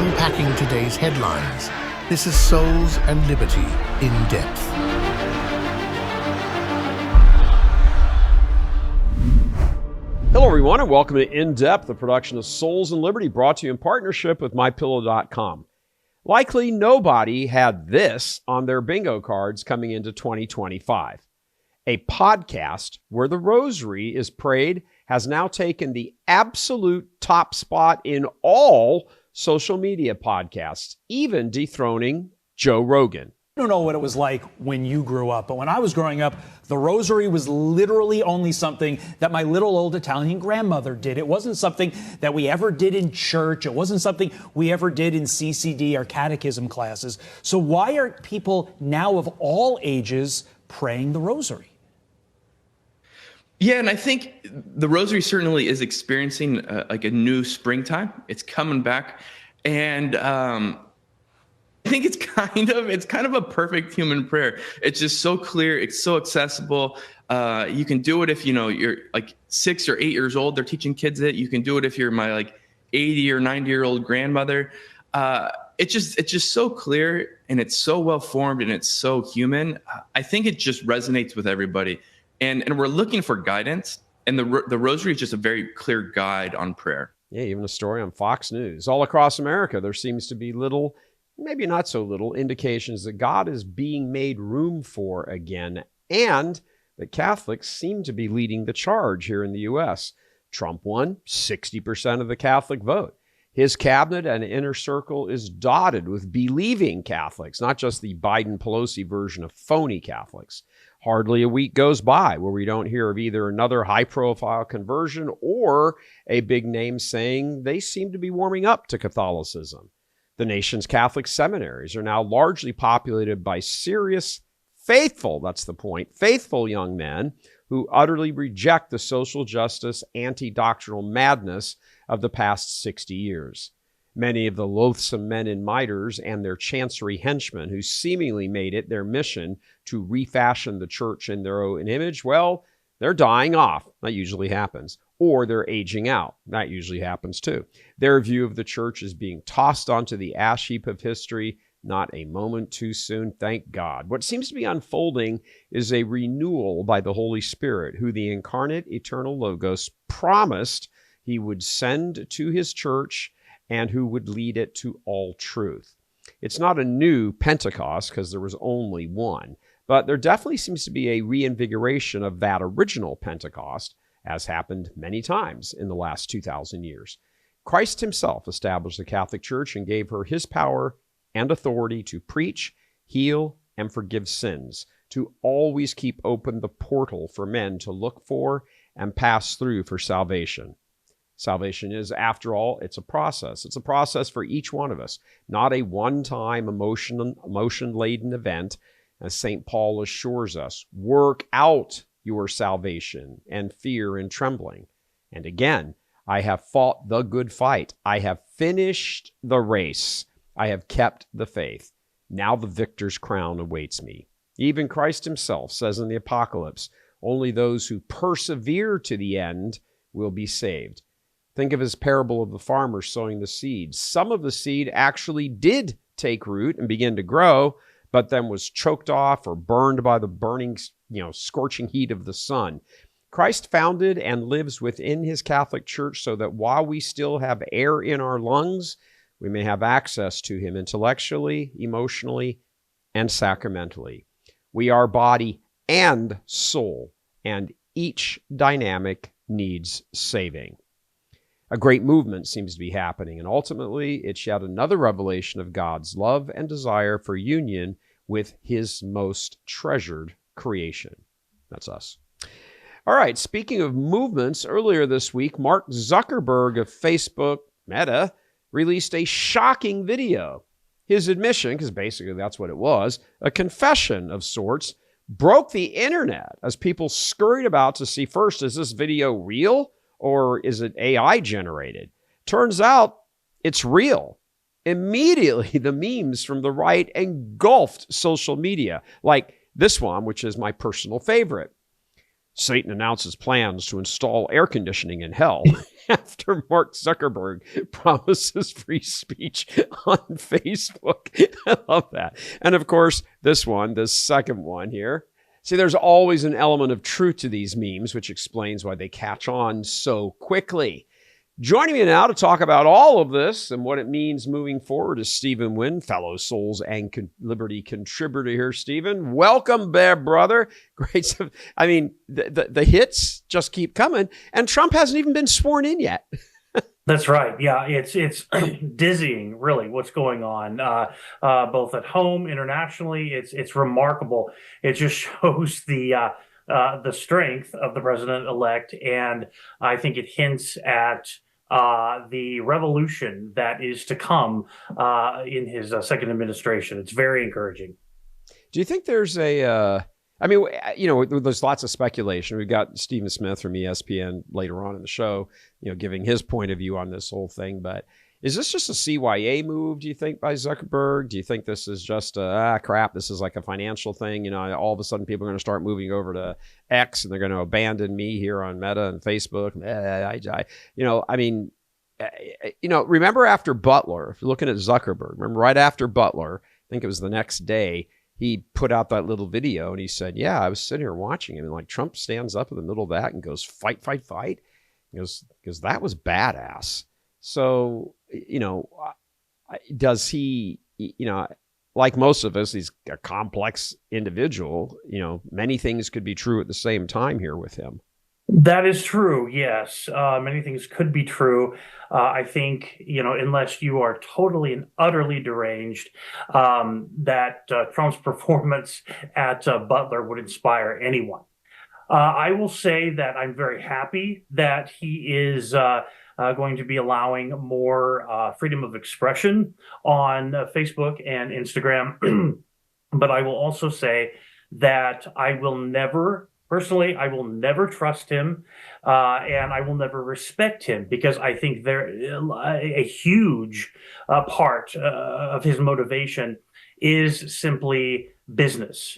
unpacking today's headlines. This is Souls and Liberty in Depth. Hello, everyone, and welcome to In Depth, the production of Souls and Liberty, brought to you in partnership with MyPillow.com. Likely nobody had this on their bingo cards coming into 2025. A podcast where the rosary is prayed has now taken the absolute top spot in all social media podcasts, even dethroning Joe Rogan. I don't know what it was like when you grew up, but when I was growing up, the rosary was literally only something that my little old Italian grandmother did. It wasn't something that we ever did in church. It wasn't something we ever did in CCD or catechism classes. So why are people now of all ages praying the rosary? Yeah, and I think the rosary certainly is experiencing like a new springtime. It's coming back, and I think it's kind of a perfect human prayer. It's just so clear. It's so accessible. You can do it if you're like 6 or 8 years old. They're teaching kids it. You can do it if you're my like 80 or 90-year-old grandmother. It's just so clear, and it's so well formed, and it's so human. I think it just resonates with everybody. And we're looking for guidance, and the rosary is just a very clear guide on prayer. Yeah, even a story on Fox News. All across America, there seems to be little, maybe not so little, indications that God is being made room for again, and that Catholics seem to be leading the charge here in the U.S. Trump won 60% of the Catholic vote. His cabinet and inner circle is dotted with believing Catholics, not just the Biden-Pelosi version of phony Catholics. Hardly a week goes by where we don't hear of either another high-profile conversion or a big name saying they seem to be warming up to Catholicism. The nation's Catholic seminaries are now largely populated by serious, faithful, that's the point, faithful young men who utterly reject the social justice, anti-doctrinal madness of the past 60 years. Many of the loathsome men in mitres and their chancery henchmen who seemingly made it their mission to refashion the church in their own image, well, they're dying off. That usually happens. Or they're aging out. That usually happens too. Their view of the church is being tossed onto the ash heap of history, not a moment too soon, thank God. What seems to be unfolding is a renewal by the Holy Spirit, who the incarnate eternal Logos promised he would send to his church and who would lead it to all truth. It's not a new Pentecost because there was only one, but there definitely seems to be a reinvigoration of that original Pentecost, as happened many times in the last 2,000 years. Christ himself established the Catholic Church and gave her his power and authority to preach, heal, and forgive sins, to always keep open the portal for men to look for and pass through for salvation. Salvation is, after all, it's a process. It's a process for each one of us, not a one-time emotion-laden event. As St. Paul assures us, work out your salvation and fear and trembling. And again, I have fought the good fight. I have finished the race. I have kept the faith. Now the victor's crown awaits me. Even Christ himself says in the Apocalypse, only those who persevere to the end will be saved. Think of his parable of the farmer sowing the seed. Some of the seed actually did take root and begin to grow, but then was choked off or burned by the burning, scorching heat of the sun. Christ founded and lives within his Catholic Church so that while we still have air in our lungs, we may have access to him intellectually, emotionally, and sacramentally. We are body and soul, and each dynamic needs saving. A great movement seems to be happening, and ultimately it's yet another revelation of God's love and desire for union with his most treasured creation. That's us. All right, speaking of movements, earlier this week, Mark Zuckerberg of Facebook, Meta, released a shocking video. His admission, because basically that's what it was, a confession of sorts, broke the internet as people scurried about to see first, is this video real? Or is it AI generated? Turns out it's real. Immediately, the memes from the right engulfed social media, like this one, which is my personal favorite. Satan announces plans to install air conditioning in hell after Mark Zuckerberg promises free speech on Facebook. I love that. And of course, this second one here. See, there's always an element of truth to these memes, which explains why they catch on so quickly. Joining me now to talk about all of this and what it means moving forward is Stephen Wynn, fellow Souls and Liberty contributor here. Stephen, welcome there, brother. Great. I mean, the hits just keep coming, and Trump hasn't even been sworn in yet. That's right. Yeah, it's dizzying, really, what's going on, both at home, internationally. It's remarkable. It just shows the strength of the president-elect, and I think it hints at the revolution that is to come in his second administration. It's very encouraging. Do you think there's a, I mean, you know, there's lots of speculation. We've got Stephen Smith from ESPN later on in the show, you know, giving his point of view on this whole thing. But is this just a CYA move, do you think, by Zuckerberg? Do you think this is just crap, this is like a financial thing? You know, all of a sudden people are going to start moving over to X and they're going to abandon me here on Meta and Facebook. You know, I mean, you know, remember after Butler, if you're looking at Zuckerberg, remember right after Butler, I think it was the next day, he put out that little video and he said, yeah, I was sitting here watching him, and like Trump stands up in the middle of that and goes, fight, fight, fight. He goes, because that was badass. So, you know, does he, you know, like most of us, he's a complex individual, you know, many things could be true at the same time here with him. That is true. Yes. Many things could be true. I think, you know, unless you are totally and utterly deranged, that Trump's performance at Butler would inspire anyone. I will say that I'm very happy that he is going to be allowing more freedom of expression on Facebook and Instagram. But I will also say that I will never trust him, and I will never respect him, because I think a huge part of his motivation is simply business.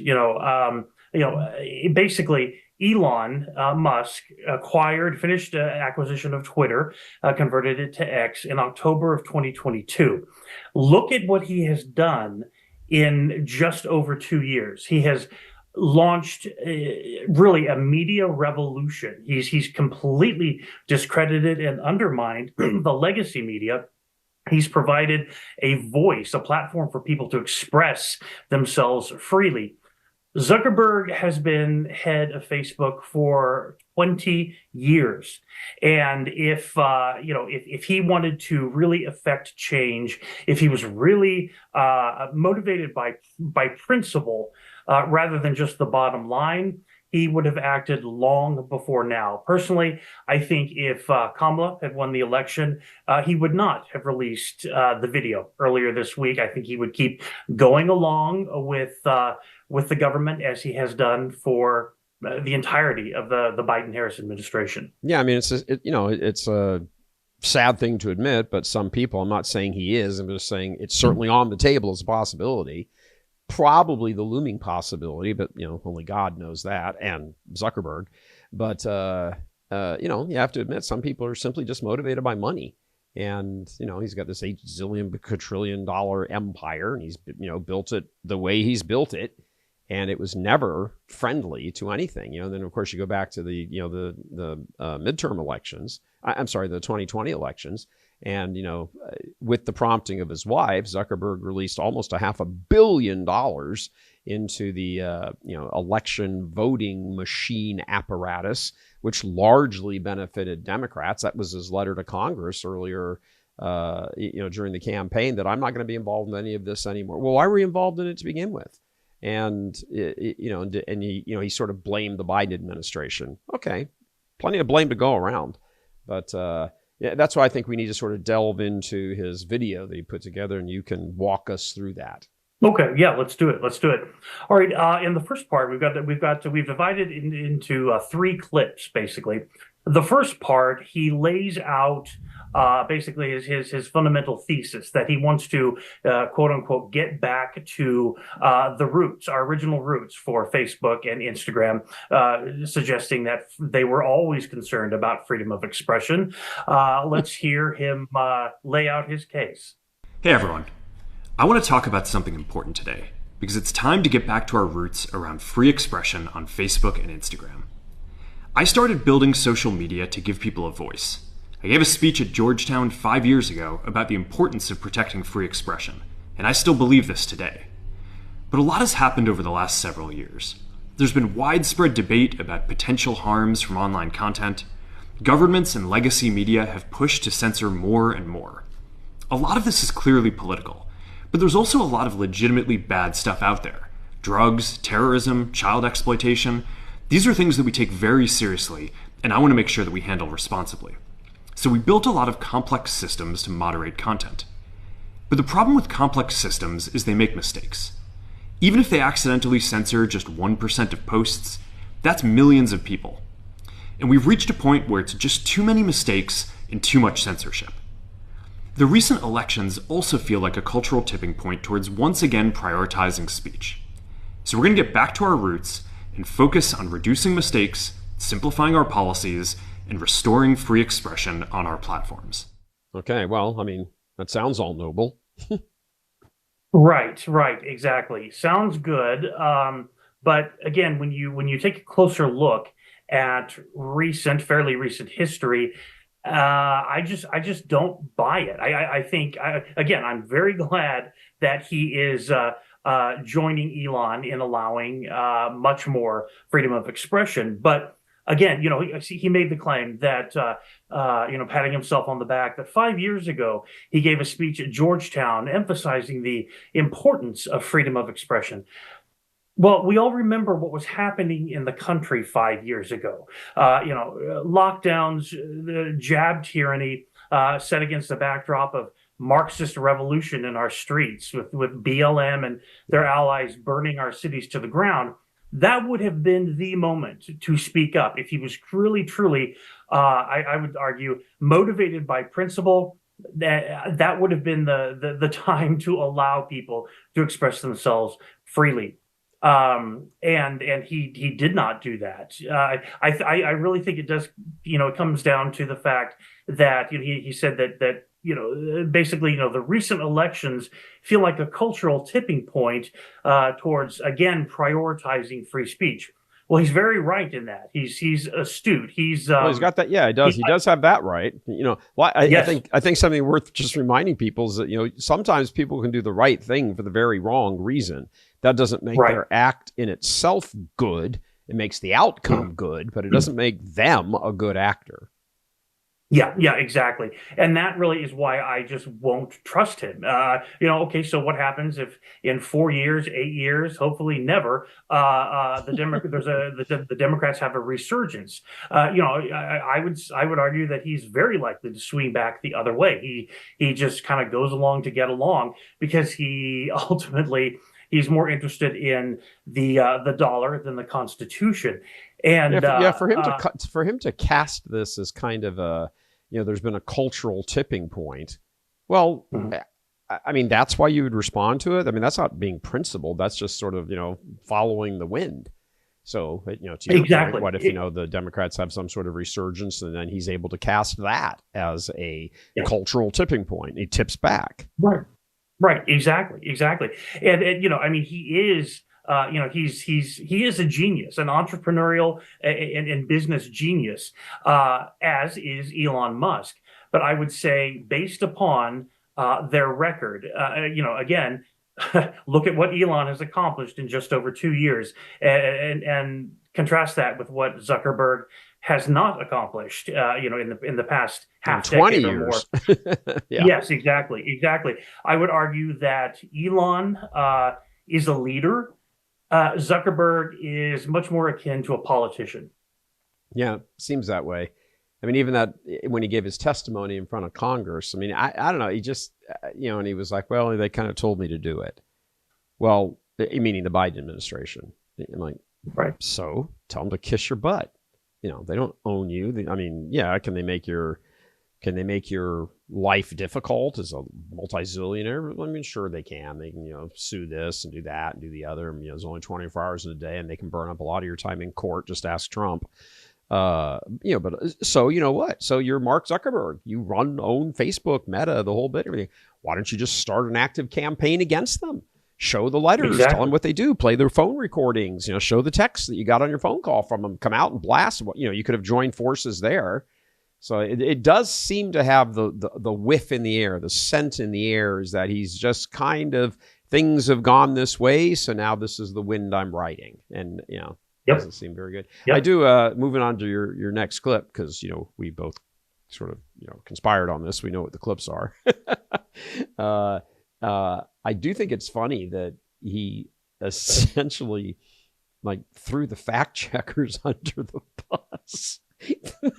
Basically, Elon Musk finished acquisition of Twitter, converted it to X in October of 2022. Look at what he has done in just over 2 years. He has launched really a media revolution. He's completely discredited and undermined the legacy media. He's provided a voice, a platform for people to express themselves freely. Zuckerberg has been head of Facebook for 20 years. And if he wanted to really affect change, if he was really motivated by principle, rather than just the bottom line, he would have acted long before now. Personally, I think if Kamala had won the election, he would not have released the video earlier this week. I think he would keep going along with the government, as he has done for the entirety of the Biden-Harris administration. Yeah, I mean, it's a sad thing to admit, but some people, I'm not saying he is, I'm just saying it's certainly on the table as a possibility. Probably the looming possibility, but, you know, only God knows that, and Zuckerberg. But, you know, you have to admit, some people are simply just motivated by money. And, you know, he's got this $8 quadrillion empire, and he's, you know, built it the way he's built it. And it was never friendly to anything. You know, and then, of course, you go back to the midterm elections. I'm sorry, the 2020 elections. And, you know, with the prompting of his wife, Zuckerberg released almost $500 million into the, election voting machine apparatus, which largely benefited Democrats. That was his letter to Congress earlier, during the campaign, that I'm not going to be involved in any of this anymore. Well, why were you involved in it to begin with? And, he sort of blamed the Biden administration. Okay, plenty of blame to go around. But, yeah, that's why I think we need to sort of delve into his video that he put together, and you can walk us through that. Okay, yeah, let's do it. All right. In the first part, we've divided into 3 clips, basically. The first part, he lays out basically his fundamental thesis that he wants to quote unquote get back to the roots, our original roots for Facebook and Instagram, suggesting that they were always concerned about freedom of expression. Let's hear him lay out his case. Hey everyone, I want to talk about something important today because it's time to get back to our roots around free expression on Facebook and Instagram. I started building social media to give people a voice. I gave a speech at Georgetown 5 years ago about the importance of protecting free expression, and I still believe this today. But a lot has happened over the last several years. There's been widespread debate about potential harms from online content. Governments and legacy media have pushed to censor more and more. A lot of this is clearly political, but there's also a lot of legitimately bad stuff out there. Drugs, terrorism, child exploitation. These are things that we take very seriously, and I want to make sure that we handle responsibly. So we built a lot of complex systems to moderate content. But the problem with complex systems is they make mistakes. Even if they accidentally censor just 1% of posts, that's millions of people. And we've reached a point where it's just too many mistakes and too much censorship. The recent elections also feel like a cultural tipping point towards once again prioritizing speech. So we're going to get back to our roots and focus on reducing mistakes, simplifying our policies, and restoring free expression on our platforms. Okay, well, I mean, that sounds all noble. Right, exactly. Sounds good. But again, when you take a closer look at fairly recent history, I just don't buy it. I think again, I'm very glad that he is joining Elon in allowing much more freedom of expression. But again, he made the claim that patting himself on the back, that 5 years ago he gave a speech at Georgetown emphasizing the importance of freedom of expression. Well, we all remember what was happening in the country 5 years ago. Lockdowns, the jab tyranny set against the backdrop of Marxist revolution in our streets with BLM and their allies burning our cities to the ground. That would have been the moment to speak up if he was really, truly, I would argue, motivated by principle. That would have been the time to allow people to express themselves freely. And he did not do that. I really think it does. It comes down to the fact that he said that basically, the recent elections feel like a cultural tipping point towards, again, prioritizing free speech. Well, he's very right in that. He's astute. He's got that. Yeah, he does. He does have that right. Yes. I think something worth just reminding people is that, sometimes people can do the right thing for the very wrong reason. That doesn't make their act in itself good. It makes the outcome good, but it doesn't make them a good actor. Yeah, exactly. And that really is why I just won't trust him. Okay, so what happens if in 4 years, 8 years, hopefully never, the Democrats have a resurgence? I would argue that he's very likely to swing back the other way. He just kind of goes along to get along because he's more interested in the dollar than the Constitution. And for him to cast this as kind of a, there's been a cultural tipping point. Well, I mean, that's why you would respond to it. I mean, that's not being principled. That's just sort of, following the wind. So, to your exactly. point, what if, the Democrats have some sort of resurgence and then he's able to cast that as a cultural tipping point? He tips back. Right. Exactly. And he is, he is a genius, an entrepreneurial and business genius, as is Elon Musk. But I would say, based upon their record, again, look at what Elon has accomplished in just over 2 years, and contrast that with what Zuckerberg has not accomplished, in the past half 20 decade years. or more. Yes, exactly. I would argue that Elon is a leader. Zuckerberg is much more akin to a politician. Yeah, seems that way. I mean, even that when he gave his testimony in front of Congress, I mean, I don't know. He just, and he was like, well, they kind of told me to do it. Well, meaning the Biden administration. I'm like, right. So tell them to kiss your butt. They don't own you. Can they make your Can they make your life difficult as a multi-zillionaire? I mean, sure they can. They can, sue this and do that and do the other. There's only 24 hours in a day, and they can burn up a lot of your time in court. Just ask Trump. But so you know what? So you're Mark Zuckerberg. You own Facebook, Meta, the whole bit, everything. Why don't you just start an active campaign against them? Show the letters, Tell them what they do, play their phone recordings, show the text that you got on your phone call from them, come out and blast. You could have joined forces there. So it does seem to have the whiff in the air, the scent in the air is that he's just kind of, things have gone this way. So now this is the wind I'm riding. And, doesn't seem very good. Yep. I do, moving on to your next clip, because, we both sort of, conspired on this. We know what the clips are. I do think it's funny that he essentially threw the fact checkers under the bus.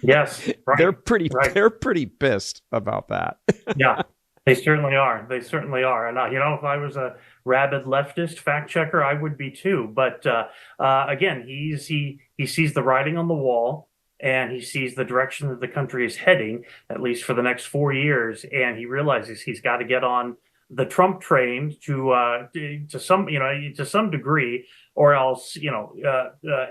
Yes, right. They're pretty pissed about that. Yeah, they certainly are. They certainly are. And if I was a rabid leftist fact checker, I would be too. But again, he sees the writing on the wall, and he sees the direction that the country is heading, at least for the next 4 years, and he realizes he's got to get on the Trump train to some degree, or else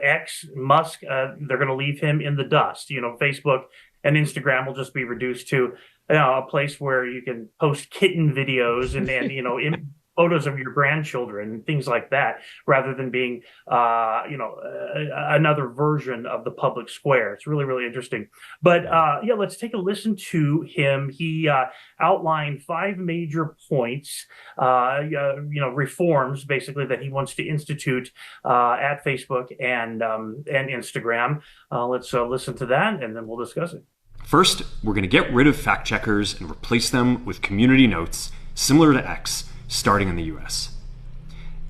X, Musk, they're going to leave him in the dust. Facebook and Instagram will just be reduced to a place where you can post kitten videos and photos of your grandchildren and things like that, rather than being another version of the public square. It's really, really interesting. But let's take a listen to him. He outlined 5 major points, reforms basically that he wants to institute at Facebook and Instagram. Let's listen to that, and then we'll discuss it. First, we're going to get rid of fact checkers and replace them with community notes similar to X, starting in the US.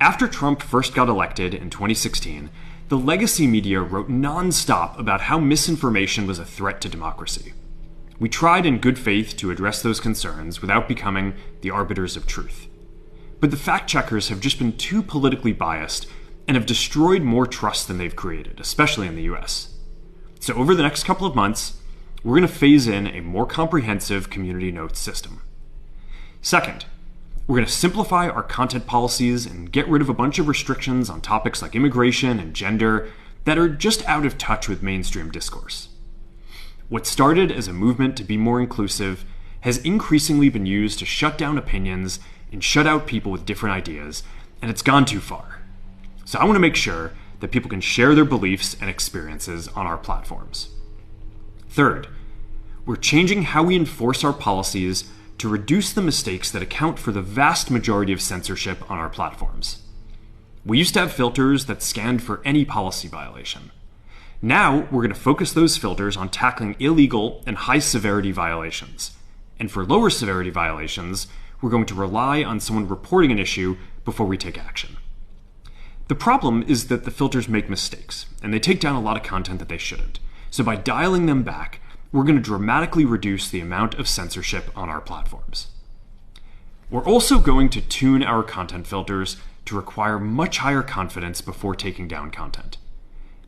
After Trump first got elected in 2016, the legacy media wrote nonstop about how misinformation was a threat to democracy. We tried in good faith to address those concerns without becoming the arbiters of truth. But the fact checkers have just been too politically biased and have destroyed more trust than they've created, especially in the US. So over the next couple of months, we're going to phase in a more comprehensive community notes system. Second, we're going to simplify our content policies and get rid of a bunch of restrictions on topics like immigration and gender that are just out of touch with mainstream discourse. What started as a movement to be more inclusive has increasingly been used to shut down opinions and shut out people with different ideas, and it's gone too far. So I want to make sure that people can share their beliefs and experiences on our platforms. Third, we're changing how we enforce our policies to reduce the mistakes that account for the vast majority of censorship on our platforms. We used to have filters that scanned for any policy violation. Now, we're going to focus those filters on tackling illegal and high-severity violations. And for lower severity violations, we're going to rely on someone reporting an issue before we take action. The problem is that the filters make mistakes, and they take down a lot of content that they shouldn't. So by dialing them back, we're going to dramatically reduce the amount of censorship on our platforms. We're also going to tune our content filters to require much higher confidence before taking down content.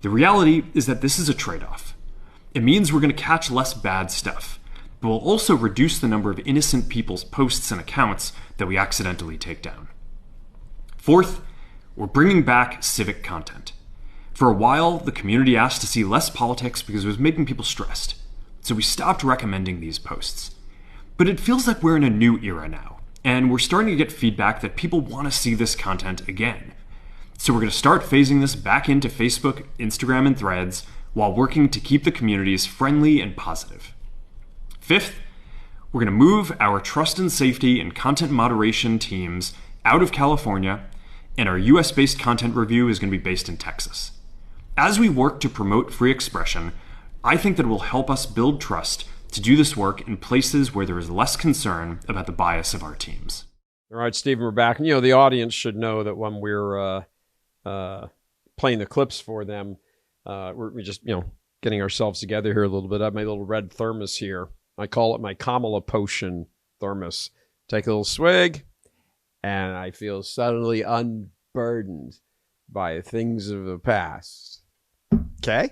The reality is that this is a trade-off. It means we're going to catch less bad stuff, but we'll also reduce the number of innocent people's posts and accounts that we accidentally take down. Fourth, we're bringing back civic content. For a while, the community asked to see less politics because it was making people stressed. So we stopped recommending these posts. But it feels like we're in a new era now, and we're starting to get feedback that people want to see this content again. So we're going to start phasing this back into Facebook, Instagram, and Threads while working to keep the communities friendly and positive. Fifth, we're going to move our trust and safety and content moderation teams out of California, and our US-based content review is going to be based in Texas. As we work to promote free expression, I think that it will help us build trust to do this work in places where there is less concern about the bias of our teams. All right, Stephen, we're back. And, the audience should know that when we're playing the clips for them, we're just, getting ourselves together here a little bit. I have my little red thermos here. I call it my Kamala potion thermos. Take a little swig, and I feel suddenly unburdened by things of the past. Okay?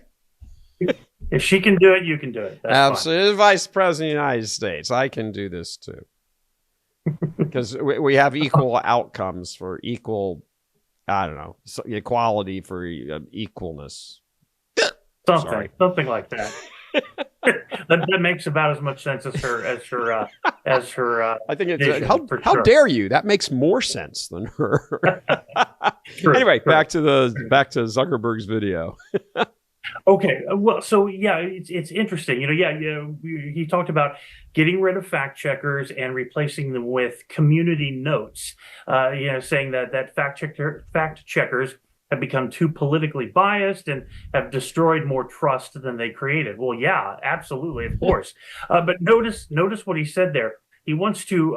If she can do it, you can do it. That's Absolutely. Vice President of the United States, I can do this too. Because we have equal outcomes for equal, I don't know, equality for equalness. Something like that. that makes about as much sense as her I think it's vision, how sure. dare you? That makes more sense than her. Anyway, back to Zuckerberg's video. Okay, well, so yeah, it's interesting. He talked about getting rid of fact checkers and replacing them with community notes. Saying that fact checkers have become too politically biased and have destroyed more trust than they created. Well, yeah, absolutely, of course. But notice what he said there. He wants to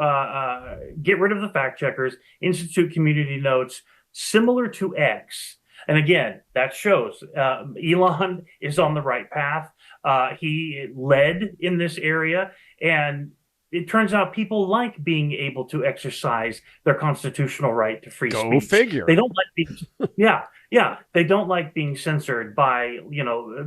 get rid of the fact checkers, institute community notes, similar to X. And again, that shows Elon is on the right path. He led in this area, and it turns out people like being able to exercise their constitutional right to free speech. Go figure. They don't like being, they don't like being censored by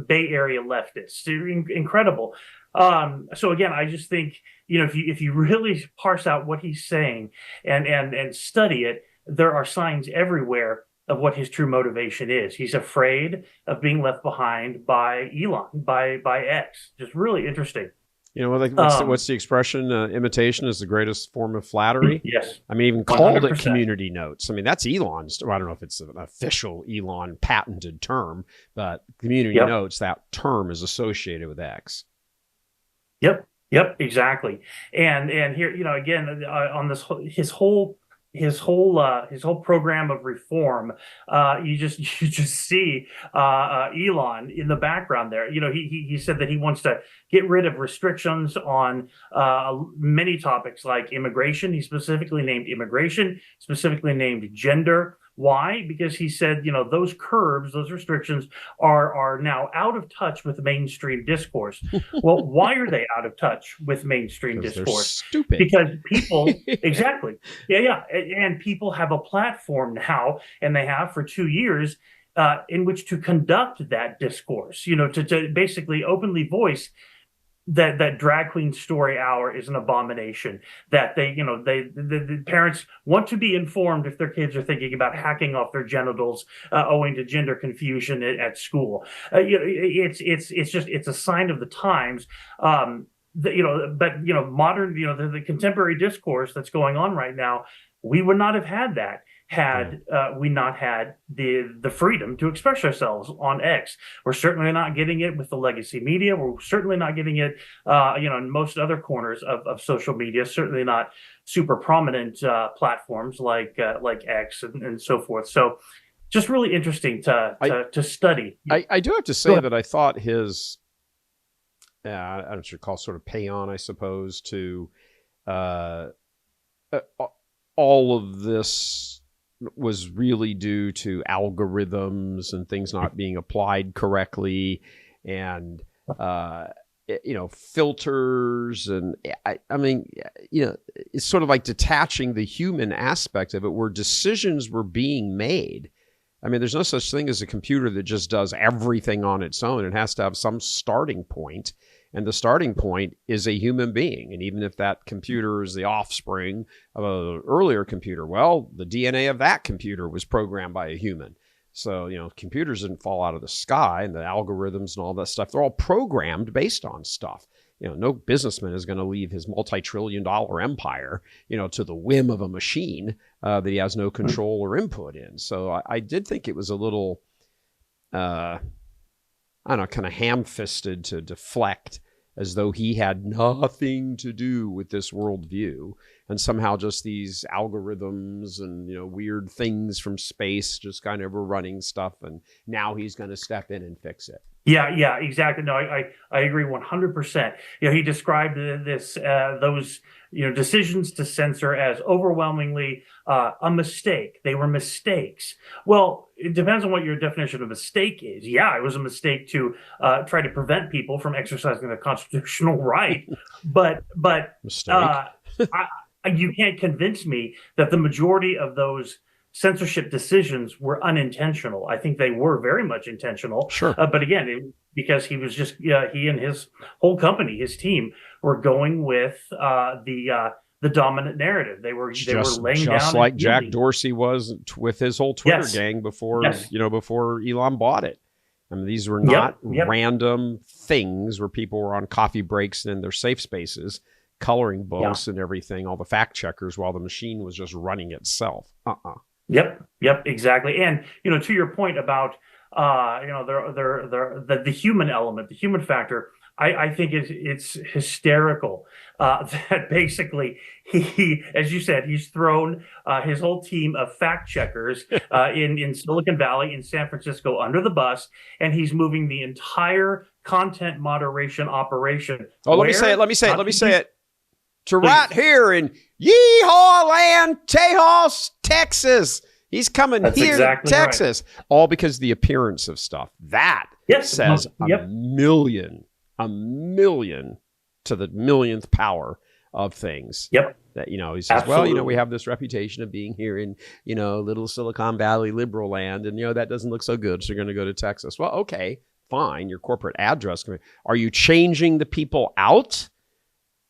Bay Area leftists. Incredible. So again, I just think if you really parse out what he's saying and study it, there are signs everywhere of what his true motivation is. He's afraid of being left behind by Elon, by X. Just really interesting. What's the expression? Imitation is the greatest form of flattery. Yes. I mean, even called 100%. it community notes. I mean, that's Elon's. I don't know if it's an official Elon patented term, but community notes, that term is associated with X. Yep, exactly. And here, again, on this his whole program of reform, you just see Elon in the background there. He said that he wants to get rid of restrictions on many topics like immigration. He specifically named immigration, specifically named gender. Why? Because he said, those curbs, those restrictions are now out of touch with mainstream discourse. Well, why are they out of touch with mainstream discourse? They're stupid. Because people, exactly. Yeah. And people have a platform now, and they have for 2 years, in which to conduct that discourse, to basically openly voice that drag queen story hour is an abomination, that the parents want to be informed if their kids are thinking about hacking off their genitals owing to gender confusion at school. It's a sign of the times. Modern, the contemporary discourse that's going on right now, we would not have had that had we not had the freedom to express ourselves on X. We're certainly not getting it with the legacy media. We're certainly not getting it, in most other corners of social media. Certainly not super prominent platforms like X and so forth. So, just really interesting to study. I do have to say that I thought his, I don't recall, sort of paean, I suppose, to all of this was really due to algorithms and things not being applied correctly, and filters, and I mean, it's sort of like detaching the human aspect of it, where decisions were being made. I mean, there's no such thing as a computer that just does everything on its own. It has to have some starting point. And the starting point is a human being. And even if that computer is the offspring of an earlier computer, well, the DNA of that computer was programmed by a human. So, computers didn't fall out of the sky, and the algorithms and all that stuff, they're all programmed based on stuff. No businessman is going to leave his multi-trillion-dollar empire, to the whim of a machine that he has no control or input in. So I did think it was a little, kind of ham-fisted to deflect as though he had nothing to do with this worldview, and somehow just these algorithms and weird things from space just kind of were running stuff, and now he's going to step in and fix it. Yeah, exactly. No, I agree 100%. He described those decisions to censor as overwhelmingly a mistake. They were mistakes. Well, it depends on what your definition of mistake is. Yeah, it was a mistake to try to prevent people from exercising their constitutional right, but Mistake. You can't convince me that the majority of those censorship decisions were unintentional. I think they were very much intentional. Sure. But again, because he was just he and his whole company, his team, were going with the dominant narrative. They were laying down just like Jack yielding. Dorsey was with his whole Twitter Yes. gang before Yes. before Elon bought it. I mean, these were not Yep. random things where people were on coffee breaks and in their safe spaces, coloring books and everything, all the fact checkers, while the machine was just running itself. Yep, exactly. And to your point about the human element, the human factor, I think it's hysterical that basically he, as you said, he's thrown his whole team of fact checkers in Silicon Valley, in San Francisco, under the bus, and he's moving the entire content moderation operation. Oh, let me say it. To right here in Yeehaw Land, Tejas, Texas. He's coming here exactly to Texas. Right. All because of the appearance of stuff. That says a million to the millionth power of things. Yep. That, he says, Absolutely. well, we have this reputation of being here in, little Silicon Valley liberal land. And, that doesn't look so good. So you're going to go to Texas. Well, okay, fine. Your corporate address. Are you changing the people out?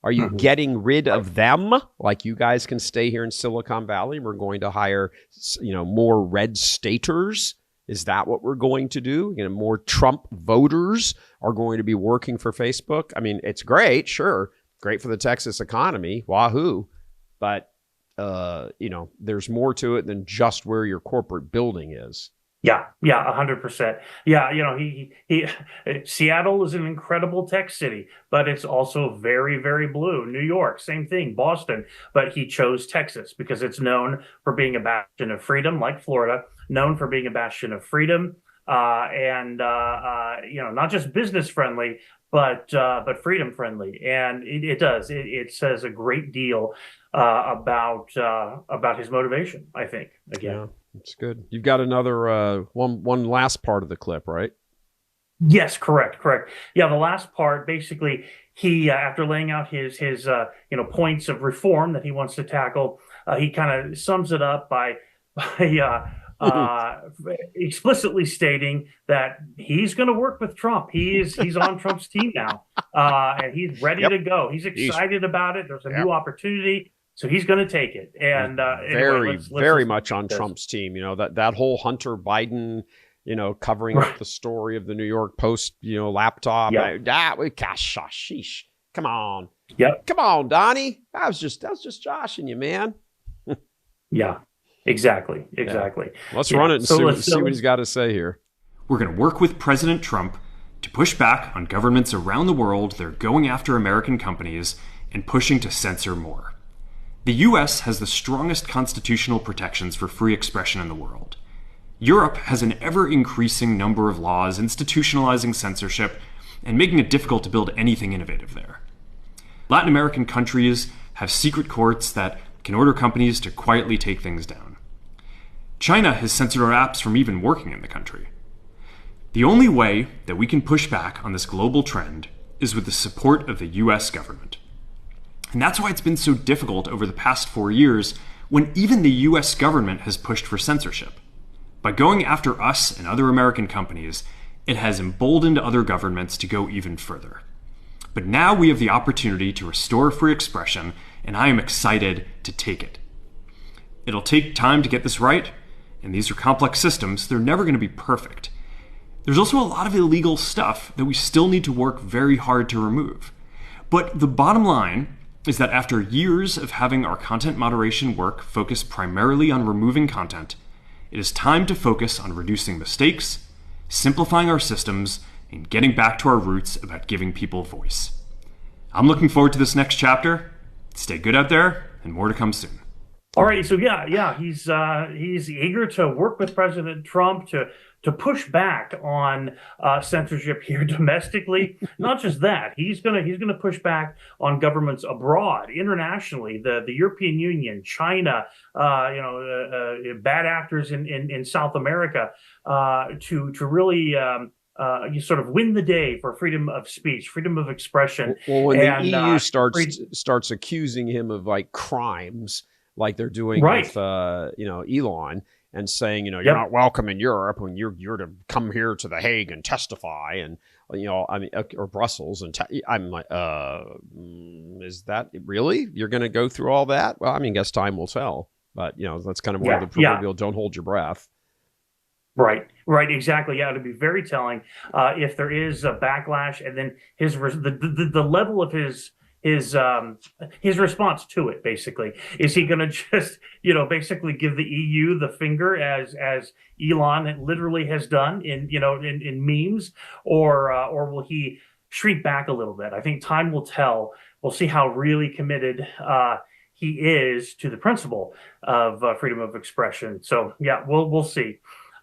Are you getting rid of them? Like, you guys can stay here in Silicon Valley. We're going to hire, more red staters. Is that what we're going to do? More Trump voters are going to be working for Facebook. I mean, it's great. Sure. Great for the Texas economy. Wahoo. But, there's more to it than just where your corporate building is. Yeah, 100%. Yeah, he Seattle is an incredible tech city, but it's also very, very blue. New York, same thing. Boston, but he chose Texas because it's known for being a bastion of freedom, like Florida, known for being a bastion of freedom, and not just business friendly, but freedom friendly. And it says a great deal about his motivation, I think. Again. Yeah. It's good. You've got another one last part of the clip, right? Yes, correct. Yeah, the last part, basically, he after laying out his points of reform that he wants to tackle, he kind of sums it up by explicitly stating that he's going to work with Trump. He's on Trump's team now, and he's ready to go. He's excited about it. There's a new opportunity. So he's going to take it, and very much on Trump's team. That whole Hunter Biden, covering up the story of the New York Post, laptop. Sheesh. Come on, come on, Donnie. I was just joshing you, man. Yeah, exactly. Let's run it and see what he's got to say here. We're going to work with President Trump to push back on governments around the world that are going after American companies and pushing to censor more. The US has the strongest constitutional protections for free expression in the world. Europe has an ever-increasing number of laws institutionalizing censorship and making it difficult to build anything innovative there. Latin American countries have secret courts that can order companies to quietly take things down. China has censored our apps from even working in the country. The only way that we can push back on this global trend is with the support of the US government. And that's why it's been so difficult over the past 4 years when even the US government has pushed for censorship. By going after us and other American companies, it has emboldened other governments to go even further. But now we have the opportunity to restore free expression, and I am excited to take it. It'll take time to get this right, and these are complex systems. They're never going to be perfect. There's also a lot of illegal stuff that we still need to work very hard to remove. But the bottom line is that after years of having our content moderation work focus primarily on removing content, it is time to focus on reducing mistakes, simplifying our systems, and getting back to our roots about giving people voice. I'm looking forward to this next chapter. Stay good out there, and more to come soon. All right, so he's eager to work with President Trump to push back on censorship here domestically. Not just that, he's gonna push back on governments abroad, internationally, the European Union, China, bad actors in South America, to really you sort of win the day for freedom of speech, freedom of expression. Well, when the EU starts accusing him of like crimes, like they're doing with Elon, and saying, you're not welcome in Europe when you're to come here to The Hague and testify and I mean, or Brussels, and I'm like, is that really? You're going to go through all that? Well, I mean, I guess time will tell. But that's kind of where the proverbial "don't hold your breath." Right, exactly. Yeah, it'd be very telling if there is a backlash, and then the level of his response to it. Basically, is he going to just basically give the EU the finger as Elon literally has done in memes, or will he shrink back a little bit? I think time will tell. We'll see how really committed he is to the principle of freedom of expression. So yeah, we'll see.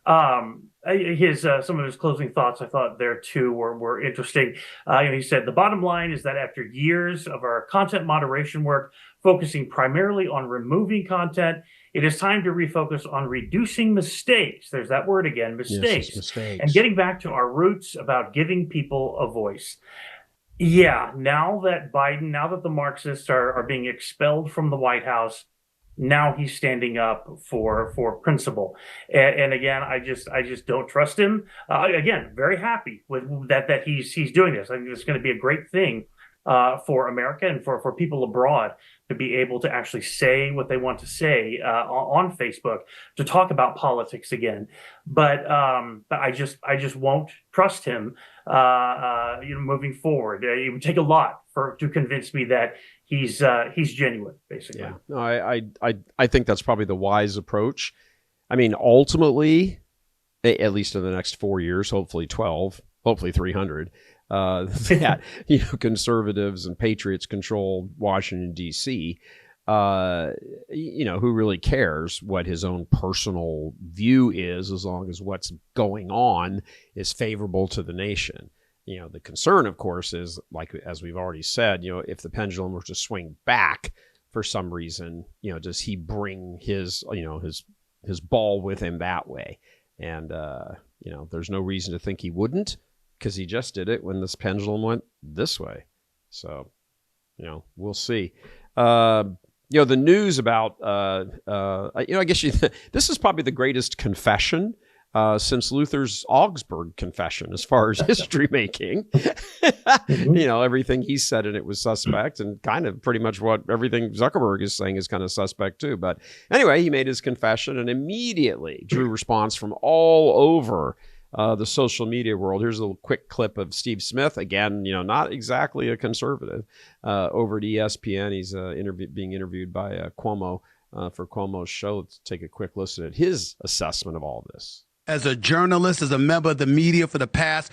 Some of his closing thoughts, I thought there too were interesting. He said, the bottom line is that after years of our content moderation work, focusing primarily on removing content, it is time to refocus on reducing mistakes. There's that word again, mistakes. Yes, mistakes. And getting back to our roots about giving people a voice. Yeah, now that the Marxists are being expelled from the White House, now he's standing up for principle, and again, I just don't trust him. Again, very happy with that he's doing this. I think it's going to be a great thing for America and for people abroad to be able to actually say what they want to say on Facebook, to talk about politics again. But I just won't trust him. Moving forward, it would take a lot to convince me that he's genuine, basically. Yeah, no, I think that's probably the wise approach. I mean, ultimately, at least in the next 4 years, hopefully 12, hopefully 300, that conservatives and patriots control Washington D.C. Who really cares what his own personal view is, as long as what's going on is favorable to the nation. The concern, of course, is, like, as we've already said, if the pendulum were to swing back for some reason, does he bring his ball with him that way? And, there's no reason to think he wouldn't, because he just did it when this pendulum went this way. So, we'll see. The news about, I guess this is probably the greatest confession since Luther's Augsburg Confession, as far as history making. Everything he said in it was suspect, and kind of pretty much what everything Zuckerberg is saying is kind of suspect too. But anyway, he made his confession and immediately drew response from all over the social media world. Here's a little quick clip of Steve Smith, again, not exactly a conservative, over at ESPN. He's being interviewed by Cuomo for Cuomo's show. Let's take a quick listen at his assessment of all of this. As a journalist, as a member of the media for the past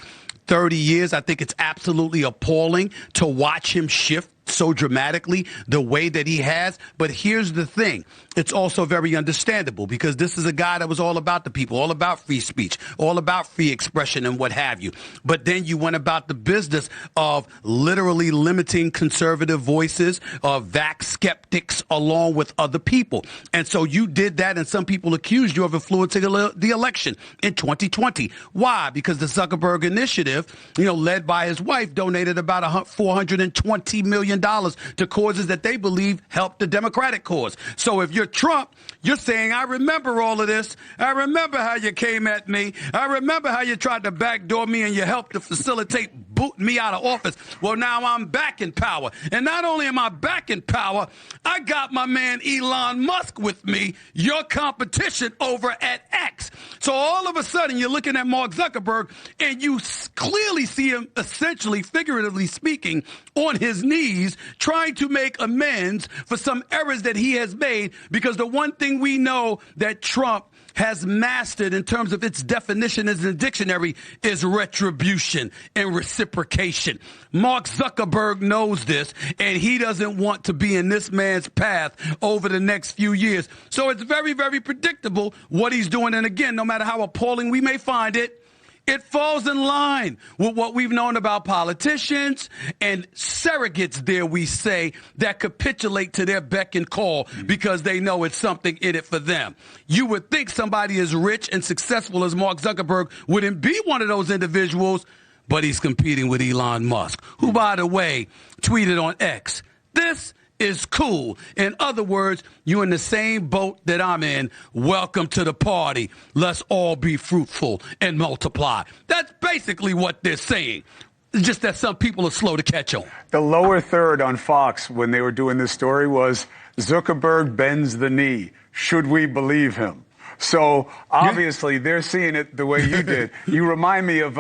30 years, I think it's absolutely appalling to watch him shift so dramatically the way that he has. But here's the thing. It's also very understandable, because this is a guy that was all about the people, all about free speech, all about free expression and what have you. But then you went about the business of literally limiting conservative voices, of vax skeptics, along with other people. And so you did that, and some people accused you of influencing the election in 2020. Why? Because the Zuckerberg initiative, led by his wife, donated about $420 million to causes that they believe help the Democratic cause. So if you're Trump, you're saying, I remember all of this. I remember how you came at me. I remember how you tried to backdoor me and you helped to facilitate booting me out of office. Well, now I'm back in power. And not only am I back in power, I got my man Elon Musk with me, your competition over at X. So all of a sudden, you're looking at Mark Zuckerberg and you clearly see him, essentially, figuratively speaking, on his knees, trying to make amends for some errors that he has made, because the one thing we know that Trump has mastered in terms of its definition as a dictionary is retribution and reciprocation. Mark Zuckerberg knows this, and he doesn't want to be in this man's path over the next few years. So it's very, very predictable what he's doing. And again, no matter how appalling we may find it, it falls in line with what we've known about politicians and surrogates, dare we say, that capitulate to their beck and call because they know it's something in it for them. You would think somebody as rich and successful as Mark Zuckerberg wouldn't be one of those individuals, but he's competing with Elon Musk, who, by the way, tweeted on X, "This is cool. In other words, you're in the same boat that I'm in. Welcome to the party. Let's all be fruitful and multiply. That's basically what they're saying. It's just that some people are slow to catch on. The lower third on Fox when they were doing this story was Zuckerberg bends the knee. Should we believe him? So obviously they're seeing it the way you did. You remind me of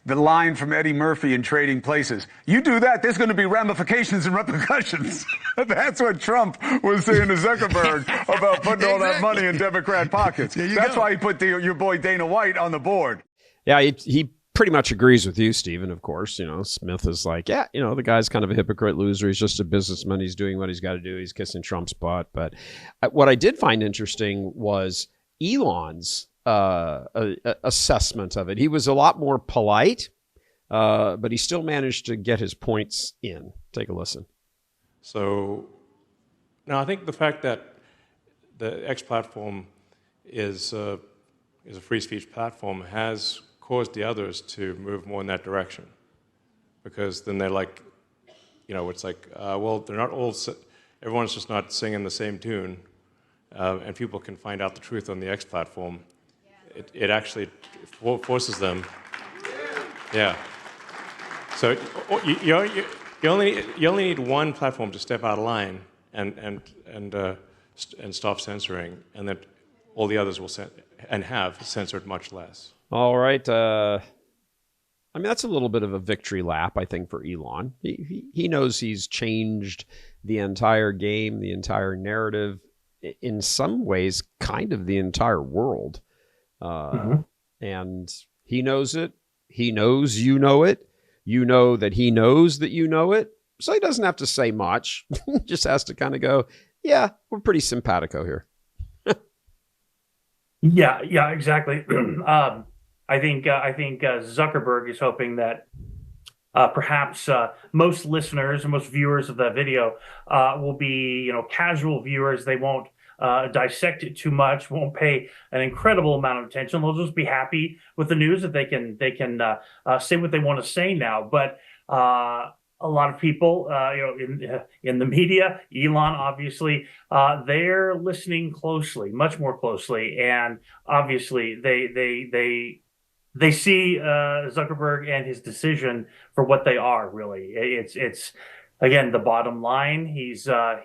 the line from Eddie Murphy in Trading Places. You do that, there's going to be ramifications and repercussions. That's what Trump was saying to Zuckerberg about putting all that money in Democrat pockets. That's why he put your boy Dana White on the board. Yeah, he pretty much agrees with you, Stephen, of course. You know, Smith is like, yeah, you know, the guy's kind of a hypocrite loser. He's just a businessman. He's doing what he's got to do. He's kissing Trump's butt. But what I did find interesting was Elon's assessment of it. He was a lot more polite, but he still managed to get his points in. Take a listen. So now I think the fact that the X platform is a free speech platform has caused the others to move more in that direction, because then they're like, you know, it's like, well, they're not all, everyone's just not singing the same tune, and people can find out the truth on the X platform. It actually forces them. Yeah. So you only need one platform to step out of line and stop censoring, and then all the others will have censored much less. All right. I mean, that's a little bit of a victory lap, I think, for Elon. He knows he's changed the entire game, the entire narrative, in some ways, kind of the entire world. And he knows it. He knows you know it. You know that he knows that you know it. So he doesn't have to say much. He just has to kind of go, yeah, we're pretty simpatico here. Yeah, exactly. I think Zuckerberg is hoping that perhaps most listeners and most viewers of that video will be, you know, casual viewers. They won't dissect it too much, won't pay an incredible amount of attention. They'll just be happy with the news that they can say what they want to say now. But a lot of people, in the media, Elon obviously, they're listening closely, much more closely, and obviously they see Zuckerberg and his decision for what they are. Really, it's again the bottom line. He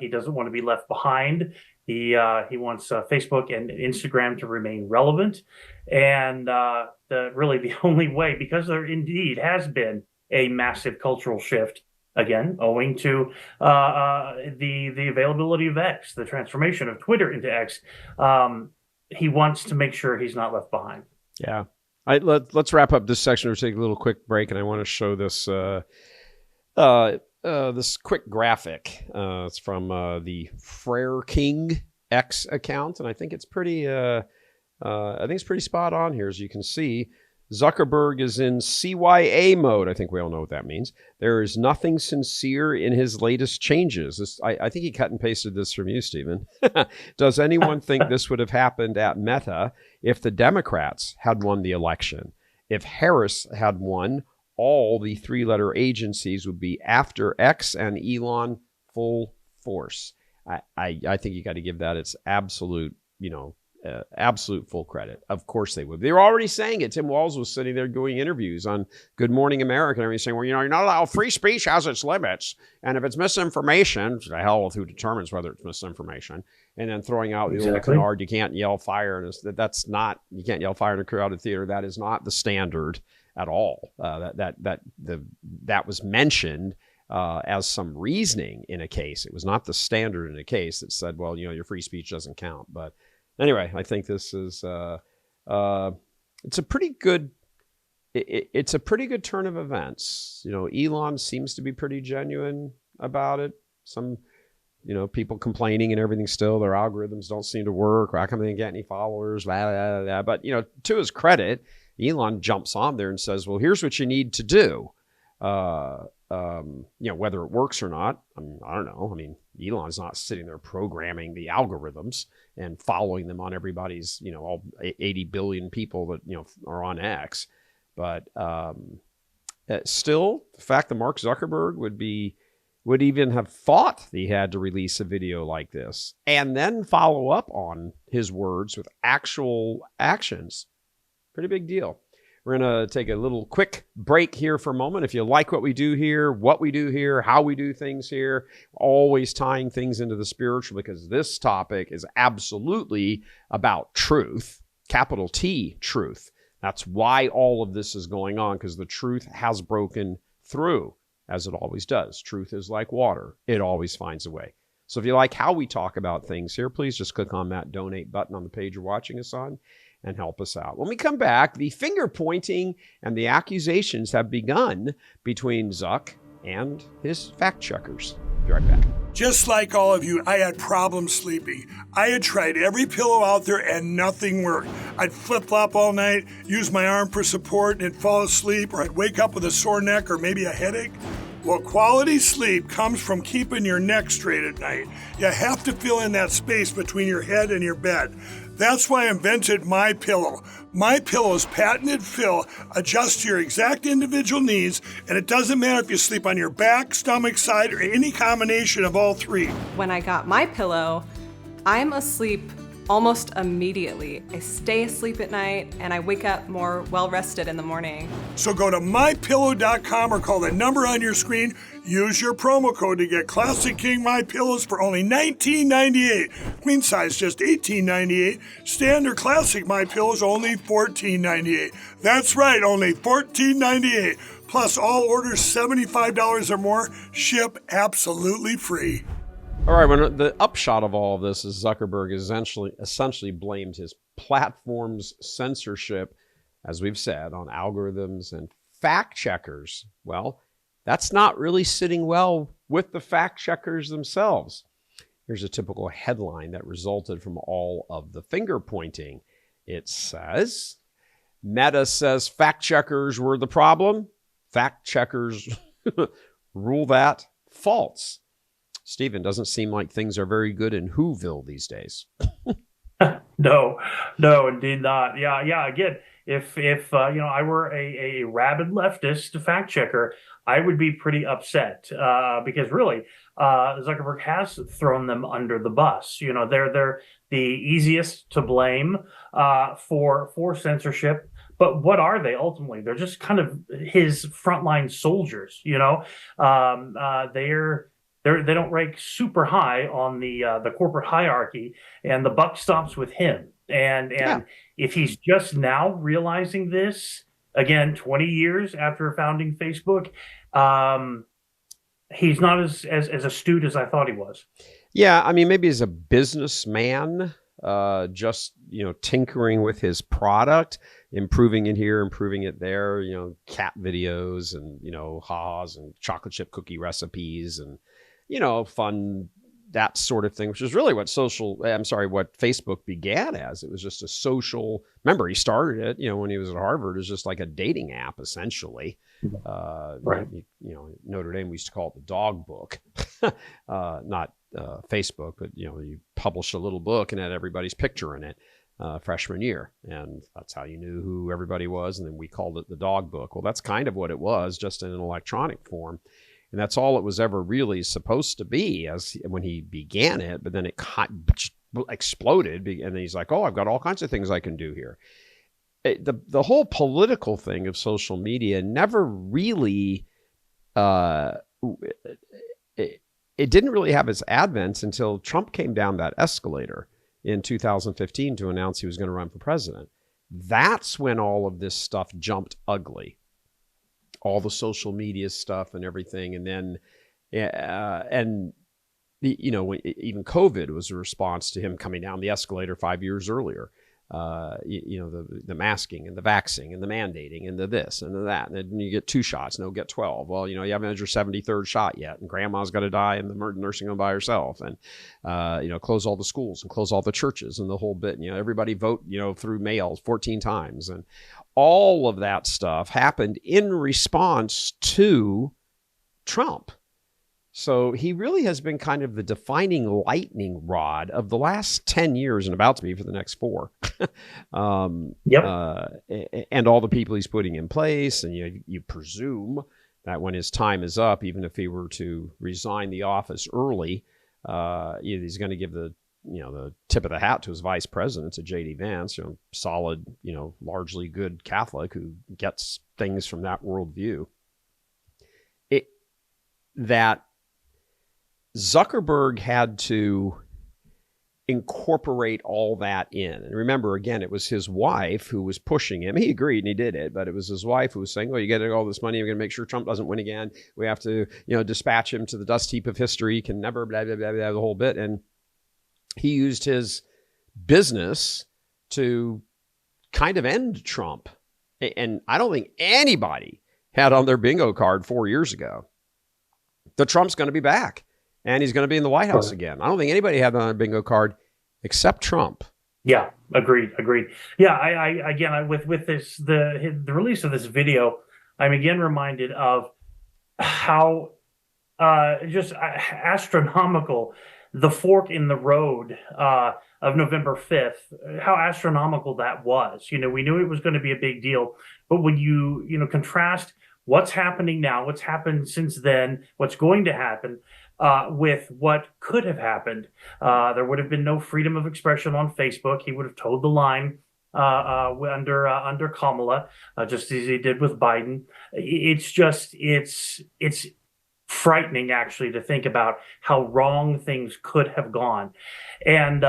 doesn't want to be left behind. He wants Facebook and Instagram to remain relevant, and the only way, because there indeed has been a massive cultural shift, again, owing to the availability of X, the transformation of Twitter into X. He wants to make sure he's not left behind. Yeah. Let's wrap up this section. We'll take a little quick break, and I want to show this this quick graphic. It's from the Frere King X account, and I think it's pretty spot on here. As you can see, Zuckerberg is in CYA mode. I think we all know what that means. There is nothing sincere in his latest changes. I think he cut and pasted this from you, Stephen. Does anyone think this would have happened at Meta if the Democrats had won the election? If Harris had won, all the three-letter agencies would be after X and Elon full force. I think you got to give that its absolute, absolute full credit. Of course they would. They were already saying it. Tim Walz was sitting there doing interviews on Good Morning America and everything, saying, well, you're not allowed. Free speech has its limits. And if it's misinformation, to hell with who determines whether it's misinformation. And then throwing out the old canard, you can't yell fire. That's not, you can't yell fire in a crowded theater. That is not the standard at all. That was mentioned as some reasoning in a case. It was not the standard in a case that said, well, your free speech doesn't count. But anyway, I think this is it's a pretty good turn of events. Elon seems to be pretty genuine about it. Some people complaining and everything still. Their algorithms don't seem to work. How come they didn't get any followers? Blah, blah, blah. But to his credit, Elon jumps on there and says, well, here's what you need to do. Whether it works or not, I don't know. I mean, Elon's not sitting there programming the algorithms and following them on everybody's, all 80 billion people that, are on X. But still, the fact that Mark Zuckerberg would be would even have thought he had to release a video like this and then follow up on his words with actual actions. Pretty big deal. We're going to take a little quick break here for a moment. If you like what we do here, how we do things here, always tying things into the spiritual, because this topic is absolutely about truth, capital T, truth. That's why all of this is going on, because the truth has broken through, as it always does. Truth is like water. It always finds a way. So if you like how we talk about things here, please just click on that donate button on the page you're watching us on and help us out. When we come back, the finger pointing and the accusations have begun between Zuck and his fact checkers. Be right back. Just like all of you, I had problems sleeping. I had tried every pillow out there and nothing worked. I'd flip-flop all night, use my arm for support, and fall asleep, or I'd wake up with a sore neck or maybe a headache. Well, quality sleep comes from keeping your neck straight at night. You have to fill in that space between your head and your bed. That's why I invented MyPillow. MyPillow's patented fill adjusts to your exact individual needs, and it doesn't matter if you sleep on your back, stomach, side, or any combination of all three. When I got MyPillow, I'm asleep almost immediately. I stay asleep at night, and I wake up more well-rested in the morning. So go to MyPillow.com or call the number on your screen. Use your promo code to get Classic King MyPillows for only $19.98. Queen size just $18.98. Standard Classic MyPillows only $14.98. That's right, only $14.98. Plus all orders $75 or more ship absolutely free. All right, when the upshot of all of this is Zuckerberg essentially blamed his platform's censorship, as we've said, on algorithms and fact checkers. Well, that's not really sitting well with the fact checkers themselves. Here's a typical headline that resulted from all of the finger pointing. It says, Meta says fact checkers were the problem. Fact checkers rule that false. Stephen, doesn't seem like things are very good in Whoville these days. No, indeed not. Yeah. Again, if I were a rabid leftist fact checker, I would be pretty upset because really, Zuckerberg has thrown them under the bus. They're the easiest to blame for censorship. But what are they ultimately? They're just kind of his frontline soldiers. They don't rank super high on the corporate hierarchy, and the buck stops with him. And if he's just now realizing this, again, 20 years after founding Facebook, he's not as astute as I thought he was. Yeah, I mean, maybe as a businessman, just tinkering with his product, improving it here, improving it there. Cat videos and ha-has and chocolate chip cookie recipes and fun, that sort of thing, which is really what Facebook began as. It was just a social, remember, he started it, when he was at Harvard, it was just like a dating app, essentially. Right. Notre Dame, we used to call it the dog book, not Facebook, but, you published a little book and had everybody's picture in it freshman year. And that's how you knew who everybody was. And then we called it the dog book. Well, that's kind of what it was, just in an electronic form. And that's all it was ever really supposed to be when he began it. But then it exploded. And then he's like, oh, I've got all kinds of things I can do here. The whole political thing of social media never really, it didn't really have its advent until Trump came down that escalator in 2015 to announce he was going to run for president. That's when all of this stuff jumped ugly. All the social media stuff and everything. And then, even COVID was a response to him coming down the escalator 5 years earlier. The masking and the vaxxing and the mandating and the this and the that. And then you get 2 shots, no, get 12. Well, you haven't had your 73rd shot yet. And grandma's got to die in the nursing home by herself. And, close all the schools and close all the churches and the whole bit. And, everybody vote, through mail 14 times. And all of that stuff happened in response to Trump. So he really has been kind of the defining lightning rod of the last 10 years and about to be for the next 4. And all the people he's putting in place. And you presume that when his time is up, even if he were to resign the office early, he's going to give the tip of the hat to his vice president, to J.D. Vance, solid, largely good Catholic who gets things from that worldview. That Zuckerberg had to incorporate all that in. And remember, again, it was his wife who was pushing him. He agreed and he did it, but it was his wife who was saying, well, you get all this money. We're going to make sure Trump doesn't win again. We have to, dispatch him to the dust heap of history. He can never, blah, blah, blah, blah, the whole bit. And he used his business to kind of end Trump. And I don't think anybody had on their bingo card 4 years ago that Trump's going to be back and he's going to be in the White House again. I don't think anybody had on their bingo card except Trump. Yeah, agreed. Yeah, I with this the release of this video, I'm again reminded of how just astronomical the fork in the road of November 5th, how astronomical that was. We knew it was going to be a big deal, but when you contrast what's happening now, what's happened since then, what's going to happen with what could have happened, there would have been no freedom of expression on Facebook. He would have towed the line under Kamala, just as he did with Biden. It's frightening, actually, to think about how wrong things could have gone. And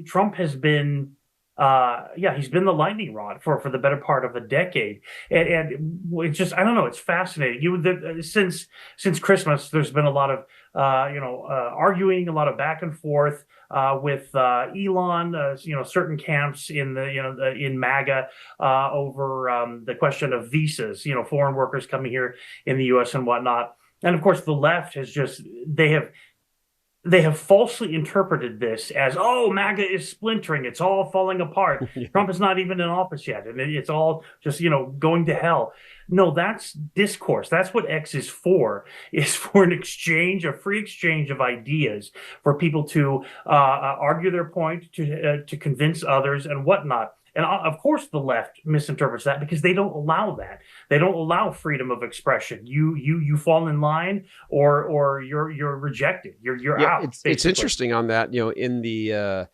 Trump has been he's been the lightning rod for the better part of a decade, and it's just, I don't know, it's fascinating. Since Christmas, there's been a lot of arguing, a lot of back and forth with Elon, certain camps in in MAGA over the question of visas, foreign workers coming here in the U.S. and whatnot. And of course, the left has they have falsely interpreted this as, oh, MAGA is splintering. It's all falling apart. Trump is not even in office yet. And it's all just, going to hell. No, that's discourse. That's what X is for an exchange, a free exchange of ideas for people to argue their point, to convince others and whatnot. And of course, the left misinterprets that because they don't allow that. They don't allow freedom of expression. You fall in line, or you're rejected. You're out. It's interesting on that. In the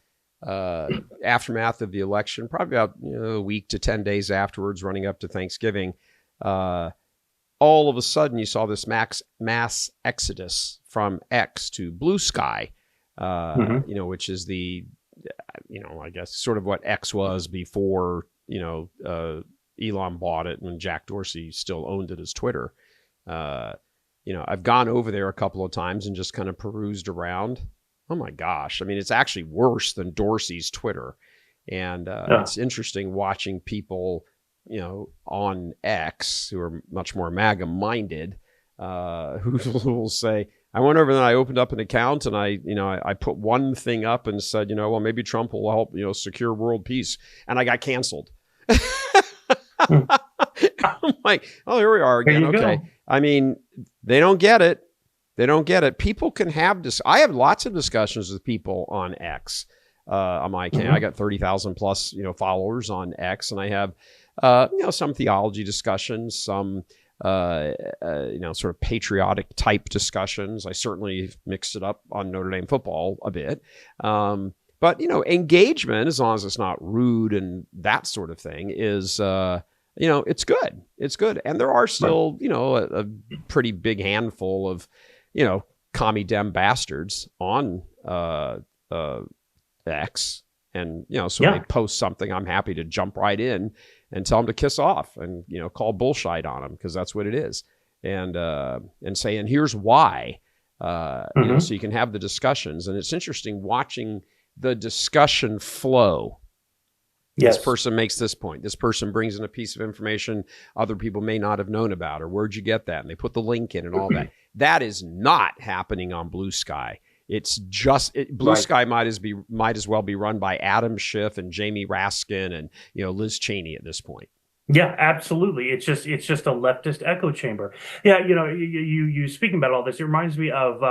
aftermath of the election, probably about a week to 10 days afterwards, running up to Thanksgiving, all of a sudden you saw this mass exodus from X to Blue Sky, which is the I guess sort of what X was before, Elon bought it and Jack Dorsey still owned it as Twitter. I've gone over there a couple of times and just kind of perused around. Oh my gosh. I mean, it's actually worse than Dorsey's Twitter. And it's interesting watching people, on X who are much more MAGA minded, who will say, I went over and I opened up an account and I put one thing up and said, well, maybe Trump will help, secure world peace. And I got canceled. I'm like, oh, here we are again. Okay. Go. I mean, they don't get it. People can have this. I have lots of discussions with people on X. On my account. I got 30,000 plus, followers on X, and I have, some theology discussions, some, sort of patriotic type discussions. I certainly mixed it up on Notre Dame football a bit. But, engagement, as long as it's not rude and that sort of thing, is, it's good. It's good. And there are still, a pretty big handful of, commie dem bastards on X. And, so when they post something, I'm happy to jump right in and tell them to kiss off and, call bullshit on them, because that's what it is. And say, and here's why, so you can have the discussions. And it's interesting watching the discussion flow. Yes. This person makes this point. This person brings in a piece of information other people may not have known about, or where'd you get that? And they put the link in and all that. That is not happening on Blue Sky. It's just Blue Sky might as well be run by Adam Schiff and Jamie Raskin and Liz Cheney at this point. Yeah, absolutely. It's just a leftist echo chamber. Yeah, you speaking about all this, it reminds me of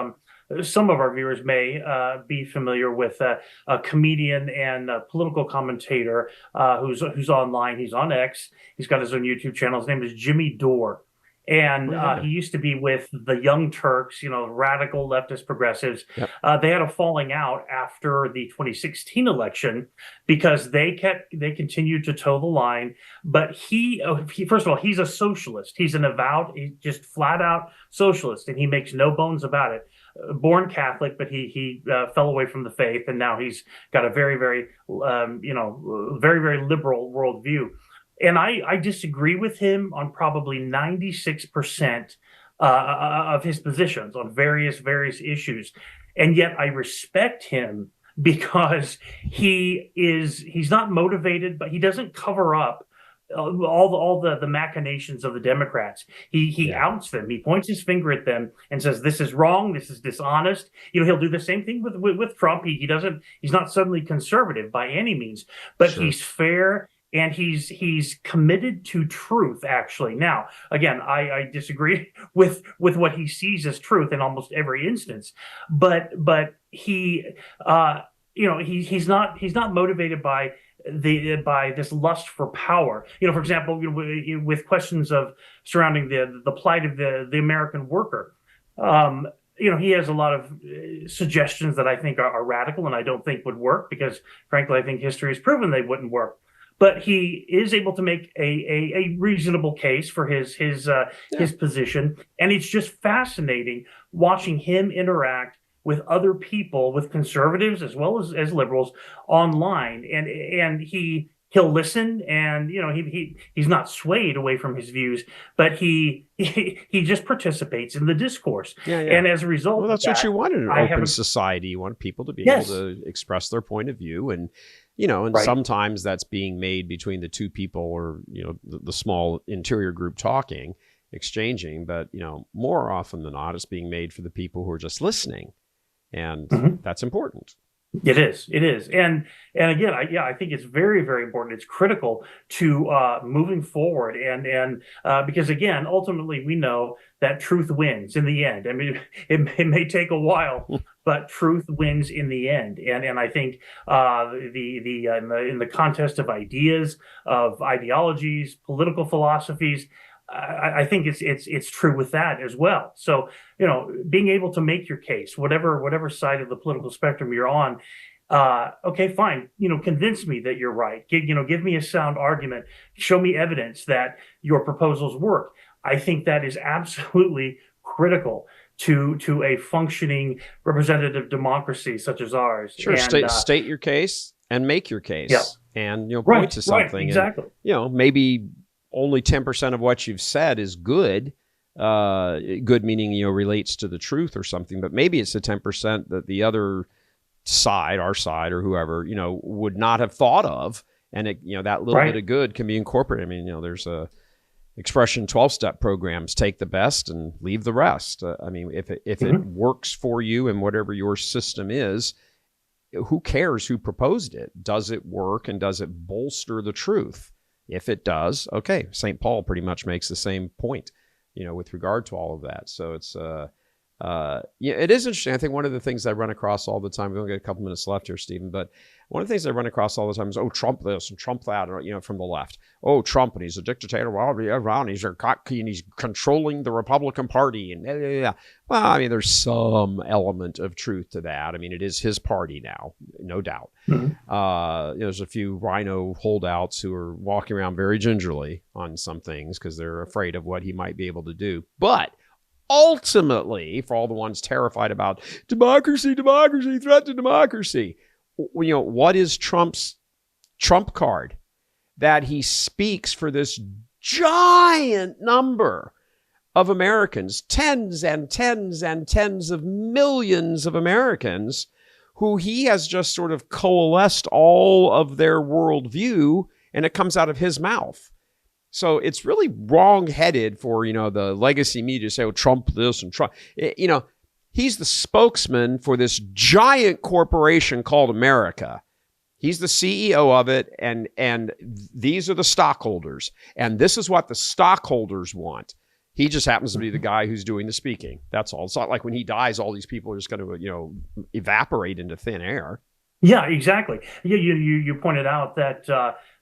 some of our viewers may be familiar with a comedian and a political commentator who's online. He's on X. He's got his own YouTube channel. His name is Jimmy Dore. And he used to be with the Young Turks, radical leftist progressives. Yep. They had a falling out after the 2016 election because they continued to toe the line. But he first of all, he's a socialist. He's just flat out socialist, and he makes no bones about it. Born Catholic, but he fell away from the faith, and now he's got a very, very, very, very liberal worldview. And I disagree with him on probably 96% of his positions on various issues. And yet I respect him because he's not motivated, but he doesn't cover up all the machinations of the Democrats. He outs them. He points his finger at them and says, this is wrong. This is dishonest. He'll do the same thing with Trump. He's not suddenly conservative by any means, but he's fair. And he's committed to truth, actually. Now, again, I disagree with what he sees as truth in almost every instance, but he's not motivated by this lust for power. For example, with questions surrounding the plight of the American worker. He has a lot of suggestions that I think are radical and I don't think would work because, frankly, I think history has proven they wouldn't work. But he is able to make a reasonable case for his position, and it's just fascinating watching him interact with other people, with conservatives as well as liberals online, and he'll listen, and he's not swayed away from his views, but he just participates in the discourse, and as a result, well, that's what you want in an open society. You want people to be able to express their point of view, and sometimes that's being made between the two people or, the small interior group talking, exchanging. But, more often than not, it's being made for the people who are just listening. And that's important. It is. And again, I think it's very, very important. It's critical to moving forward. And because, again, ultimately, we know that truth wins in the end. I mean, it may take a while, but truth wins in the end. And I think in the contest of ideas, of ideologies, political philosophies, I think it's true with that as well. So, being able to make your case, whatever side of the political spectrum you're on, okay, fine, convince me that you're right. Give me a sound argument. Show me evidence that your proposals work. I think that is absolutely critical to a functioning representative democracy such as ours. Sure, and, state your case and make your case, and point to something. Right, exactly. And, maybe only 10% of what you've said is good. Good meaning, relates to the truth or something, but maybe it's the 10% that the other side, our side or whoever, would not have thought of. And that little bit of good can be incorporated. I mean, there's a expression, 12-step programs, take the best and leave the rest. If it works for you and whatever your system is, who cares who proposed it? Does it work, and does it bolster the truth? If it does, okay. St. Paul pretty much makes the same point, with regard to all of that. So it's, it is interesting. I think one of the things I run across all the time, we only got a couple minutes left here, Stephen, but one of the things I run across all the time is, Trump this and Trump that, or, from the left. Oh, Trump, and he's a dictator. Well, and he's controlling the Republican Party. And well, there's some element of truth to that. It is his party now, no doubt. There's a few rhino holdouts who are walking around very gingerly on some things because they're afraid of what he might be able to do. But ultimately, for all the ones terrified about democracy, threat to democracy, what is Trump's trump card? That he speaks for this giant number of Americans, tens and tens and tens of millions of Americans, who he has just sort of coalesced all of their worldview, and it comes out of his mouth. So it's really wrong-headed for, the legacy media to say, Trump this and Trump. He's the spokesman for this giant corporation called America. He's the CEO of it, and these are the stockholders. And this is what the stockholders want. He just happens to be the guy who's doing the speaking. That's all. It's not like when he dies, all these people are just going to, evaporate into thin air. Yeah, exactly. You pointed out that,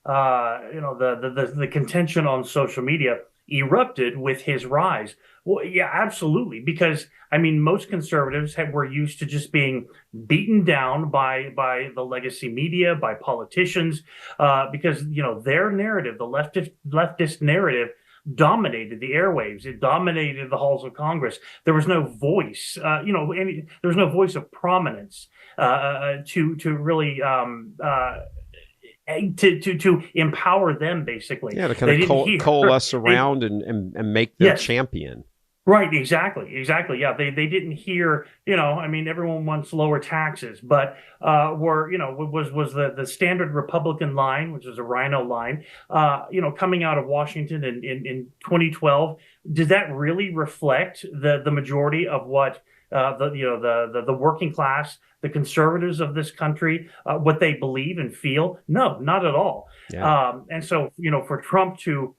the contention on social media erupted with his rise. Well, yeah, absolutely. Because I mean, most conservatives were used to just being beaten down by the legacy media, by politicians, because their narrative, the leftist narrative, dominated the airwaves. It dominated the halls of Congress. There was no voice, there was no voice of prominence to really to empower them, basically. Yeah, to kind of coalesce around and make their champion. Right, exactly. Yeah, they didn't hear, I mean, everyone wants lower taxes, but was the standard Republican line, which is a rhino line, coming out of Washington in 2012, did that really reflect the majority of what the working class, the conservatives of this country, what they believe and feel? No, not at all. Yeah. And so, for Trump to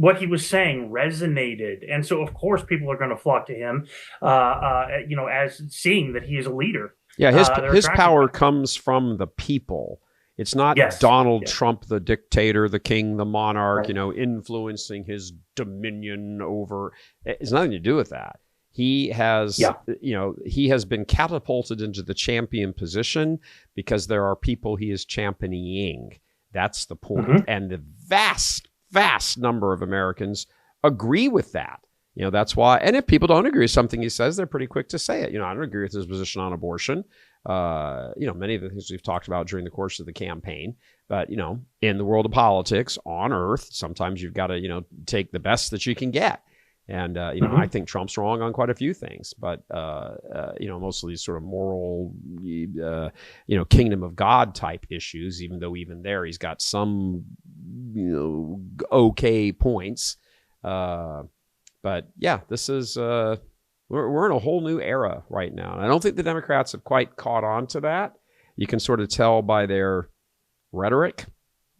what he was saying resonated, and so of course people are going to flock to him, as seeing that he is a leader. Yeah, his power comes from the people. It's not Donald Trump, the dictator, the king, the monarch, influencing his dominion over. It's nothing to do with that. He has, he has been catapulted into the champion position because there are people he is championing. That's the point. Mm-hmm. And the vast number of Americans agree with that. That's why. And if people don't agree with something he says, they're pretty quick to say it. I don't agree with his position on abortion. Many of the things we've talked about during the course of the campaign. But, in the world of politics on Earth, sometimes you've got to, take the best that you can get. And, mm-hmm. I think Trump's wrong on quite a few things, but, most of these sort of moral, kingdom of God type issues, even though even there he's got some, okay points. But yeah, this is, we're in a whole new era right now. And I don't think the Democrats have quite caught on to that. You can sort of tell by their rhetoric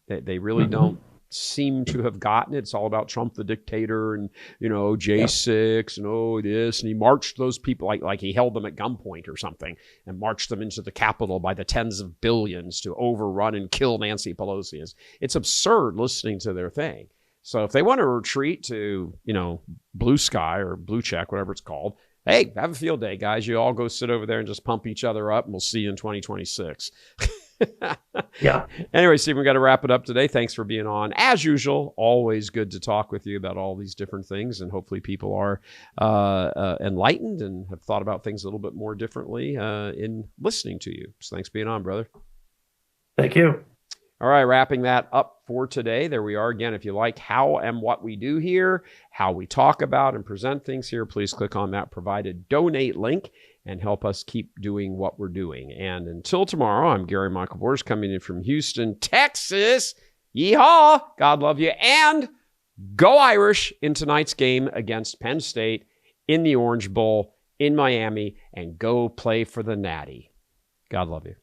that they really mm-hmm. don't seem to have gotten it. It's all about Trump the dictator and J6 and this, and he marched those people like he held them at gunpoint or something and marched them into the Capitol by the tens of billions to overrun and kill Nancy Pelosi. It's absurd listening to their thing. So if they want to retreat to blue sky or blue check, whatever it's called, hey, have a field day, guys. You all go sit over there and just pump each other up, and we'll see you in 2026. Yeah. Anyway, Stephen, we got to wrap it up today. Thanks for being on. As usual, always good to talk with you about all these different things, and hopefully people are enlightened and have thought about things a little bit more differently in listening to you. So thanks for being on, brother. Thank you. All right, wrapping that up for today. There we are again. If you like how and what we do here, how we talk about and present things here, please click on that provided donate link and help us keep doing what we're doing. And until tomorrow, I'm Gary Michael Borders coming in from Houston, Texas. Yeehaw! God love you. And go Irish in tonight's game against Penn State in the Orange Bowl in Miami, and go play for the Natty. God love you.